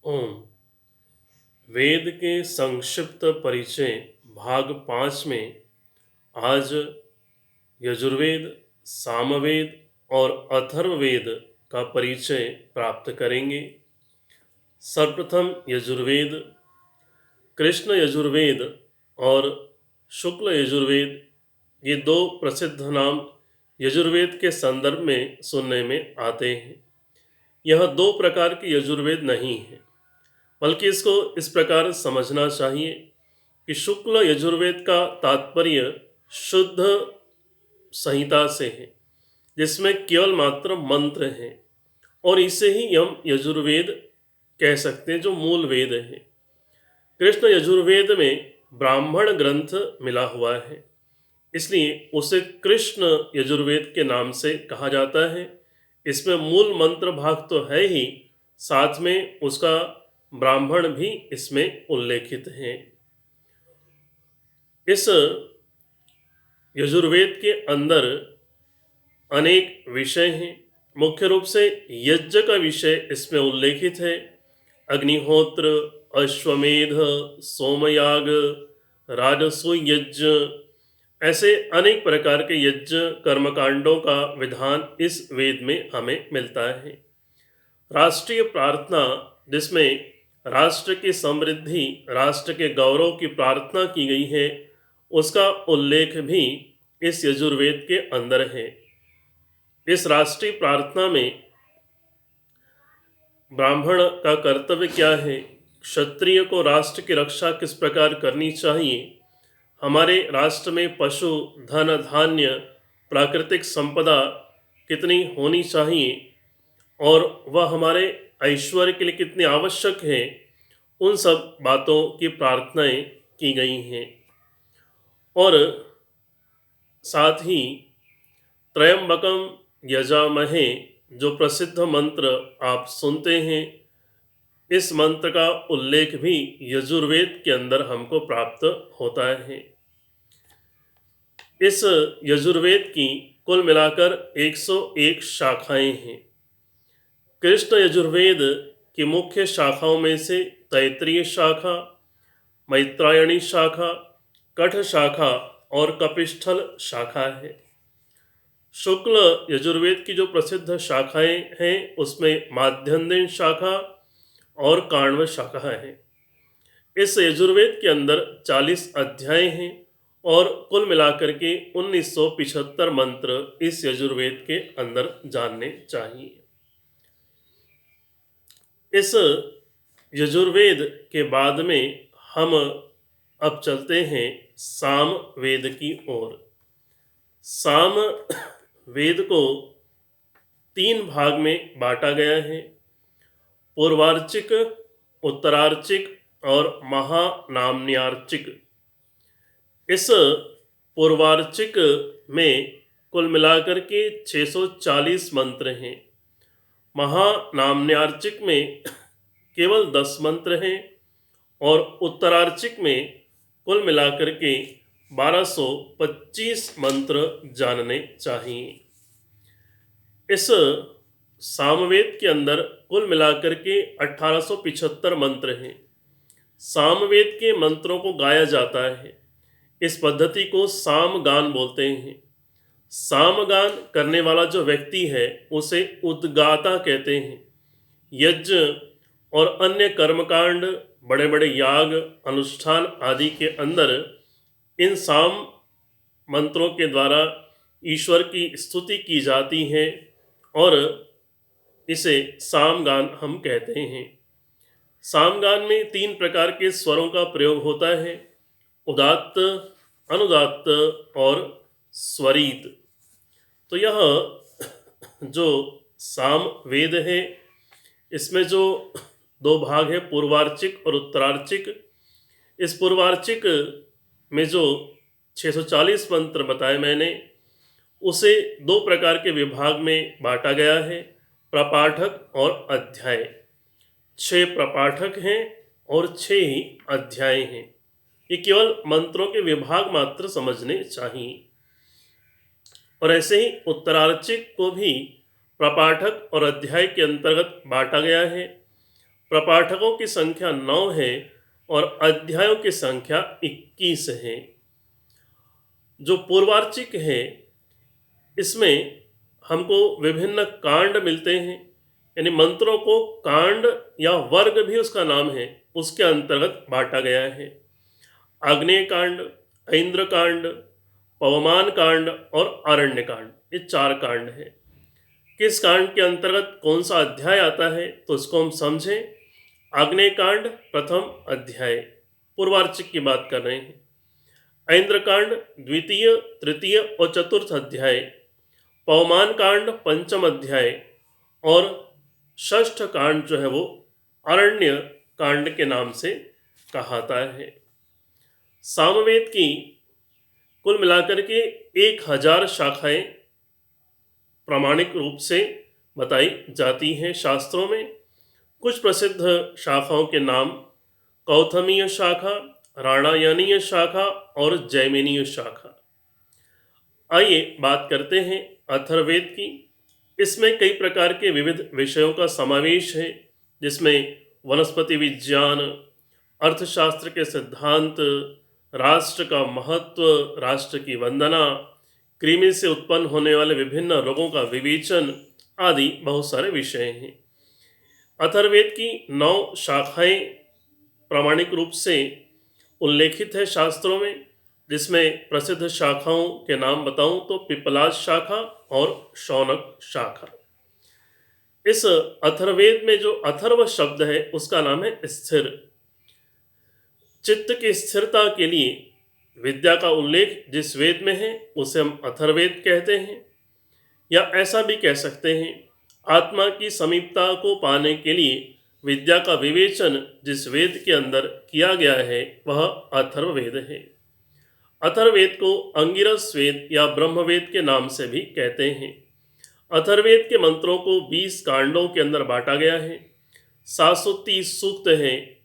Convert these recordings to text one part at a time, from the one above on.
ओम। वेद के संक्षिप्त परिचय भाग 5 में आज यजुर्वेद, सामवेद और अथर्ववेद का परिचय प्राप्त करेंगे। सर्वप्रथम यजुर्वेद। कृष्ण यजुर्वेद और शुक्ल यजुर्वेद, ये दो प्रसिद्ध नाम यजुर्वेद के संदर्भ में सुनने में आते हैं। यह दो प्रकार के यजुर्वेद नहीं है, बल्कि इसको इस प्रकार समझना चाहिए कि शुक्ल यजुर्वेद का तात्पर्य शुद्ध संहिता से है, जिसमें केवल मात्र मंत्र हैं, और इसे ही हम यजुर्वेद कह सकते हैं, जो मूल वेद है। कृष्ण यजुर्वेद में ब्राह्मण ग्रंथ मिला हुआ है, इसलिए उसे कृष्ण यजुर्वेद के नाम से कहा जाता है। इसमें मूल मंत्र भाग तो है ही, साथ में उसका ब्राह्मण भी इसमें उल्लेखित है। इस यजुर्वेद के अंदर अनेक विषय हैं। मुख्य रूप से यज्ञ का विषय इसमें उल्लेखित है। अग्निहोत्र, अश्वमेध, सोमयाग, राजसूय यज्ञ, ऐसे अनेक प्रकार के यज्ञ कर्मकांडों का विधान इस वेद में हमें मिलता है। राष्ट्रीय प्रार्थना, जिसमें राष्ट्र की समृद्धि, राष्ट्र के गौरव की प्रार्थना की गई है, उसका उल्लेख भी इस यजुर्वेद के अंदर है। इस राष्ट्रीय प्रार्थना में ब्राह्मण का कर्तव्य क्या है, क्षत्रिय को राष्ट्र की रक्षा किस प्रकार करनी चाहिए, हमारे राष्ट्र में पशु, धन, धान्य, प्राकृतिक संपदा कितनी होनी चाहिए और वह हमारे ऐश्वर्य के लिए कितनी आवश्यक है, उन सब बातों की प्रार्थनाएं की गई हैं। और साथ ही त्रयंबकम यजामहे, जो प्रसिद्ध मंत्र आप सुनते हैं, इस मंत्र का उल्लेख भी यजुर्वेद के अंदर हमको प्राप्त होता है। इस यजुर्वेद की कुल मिलाकर 101 शाखाएं हैं। कृष्ण यजुर्वेद की मुख्य शाखाओं में से तैत्तिरीय शाखा, मैत्रायणी शाखा, कठ शाखा और कपिस्थल शाखा है। शुक्ल यजुर्वेद की जो प्रसिद्ध शाखाएं हैं, उसमें माध्यन्दिन शाखा और काण्व शाखा है। इस यजुर्वेद के अंदर 40 अध्याय हैं और कुल मिलाकर के 1975 मंत्र इस यजुर्वेद के अंदर जानने चाहिए। इस यजुर्वेद के बाद में हम अब चलते हैं साम वेद की ओर। साम वेद को 3 भाग में बांटा गया है: पूर्वार्चिक, उत्तरार्चिक और महानाम्न्यार्चिक। इस पूर्वार्चिक में कुल मिलाकर के 640 मंत्र हैं। महानाम्न्यार्चिक में केवल 10 मंत्र हैं और उत्तरार्चिक में कुल मिलाकर के 1225 मंत्र जानने चाहिए। इस सामवेद के अंदर कुल मिलाकर के 1875 मंत्र हैं। सामवेद के मंत्रों को गाया जाता है। इस पद्धति को सामगान बोलते हैं। सामगान करने वाला जो व्यक्ति है, उसे उद्गाता कहते हैं। यज्ञ और अन्य कर्मकांड, बड़े बड़े याग, अनुष्ठान आदि के अंदर इन साम मंत्रों के द्वारा ईश्वर की स्तुति की जाती है और इसे सामगान हम कहते हैं। सामगान में 3 प्रकार के स्वरों का प्रयोग होता है: उदात्त, अनुदात्त और स्वरित। तो यह जो साम वेद है, इसमें जो 2 भाग है, पूर्वार्चिक और उत्तरार्चिक। इस पूर्वार्चिक में जो 640 मंत्र बताए मैंने, उसे 2 प्रकार के विभाग में बांटा गया है: प्रपाठक और अध्याय। 6 प्रपाठक हैं और 6 ही अध्याय हैं। ये केवल मंत्रों के विभाग मात्र समझने चाहिए। और ऐसे ही उत्तरार्चिक को भी प्रपाठक और अध्याय के अंतर्गत बांटा गया है। प्रपाठकों की संख्या 9 है और अध्यायों की संख्या 21 है। जो पूर्वार्चिक है इसमें हमको विभिन्न कांड मिलते हैं, यानी मंत्रों को कांड या वर्ग भी उसका नाम है, उसके अंतर्गत बांटा गया है। आग्नेय कांड, इंद्र कांड, पवमान कांड और आरण्य कांड, ये 4 कांड हैं। किस कांड के अंतर्गत कौन सा अध्याय आता है तो इसको हम समझें। आग्नेय कांड प्रथम अध्याय, पूर्वार्चिक की बात कर रहे हैं। इंद्र कांड द्वितीय, तृतीय और चतुर्थ अध्याय। पवमान कांड पंचम अध्याय और षष्ठ कांड जो है वो अरण्य कांड के नाम से कहाता है। सामवेद की कुल मिलाकर के 1000 शाखाएं प्रामाणिक रूप से बताई जाती हैं शास्त्रों में। कुछ प्रसिद्ध शाखाओं के नाम कौथमीय शाखा, राणायनीय शाखा और जैमिनीय शाखा। आइए बात करते हैं अथर्ववेद की। इसमें कई प्रकार के विविध विषयों का समावेश है, जिसमें वनस्पति विज्ञान, अर्थशास्त्र के सिद्धांत, राष्ट्र का महत्व, राष्ट्र की वंदना, कृमि से उत्पन्न होने वाले विभिन्न रोगों का विवेचन आदि बहुत सारे विषय हैं। अथर्ववेद की 9 शाखाएं प्रामाणिक रूप से उल्लेखित है शास्त्रों में, जिसमें प्रसिद्ध शाखाओं के नाम बताऊं तो पिपलाद शाखा और शौनक शाखा। इस अथर्ववेद में जो अथर्व शब्द है उसका नाम है स्थिर। चित्त की स्थिरता के लिए विद्या का उल्लेख जिस वेद में है उसे हम अथर्ववेद कहते हैं, या ऐसा भी कह सकते हैं आत्मा की समीपता को पाने के लिए विद्या का विवेचन जिस वेद के अंदर किया गया है वह अथर्ववेद है। अथर्ववेद को अंगिरस वेद या ब्रह्मवेद के नाम से भी कहते हैं। अथर्ववेद के मंत्रों को 20 कांडों के अंदर बांटा गया है। 730 सूक्त हैं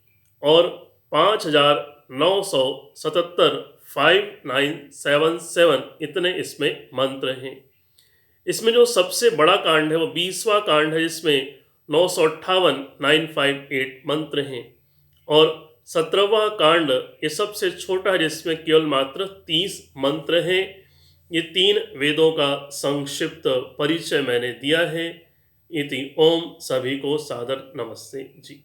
और 5977 5977 इतने इसमें मंत्र हैं। इसमें जो सबसे बड़ा कांड है वो 20वां कांड है, जिसमें 958 958 मंत्र हैं, और 17वां कांड ये सबसे छोटा है जिसमें केवल मात्र 30 मंत्र हैं। ये 3 वेदों का संक्षिप्त परिचय मैंने दिया है। इति ओम। सभी को सादर नमस्ते जी।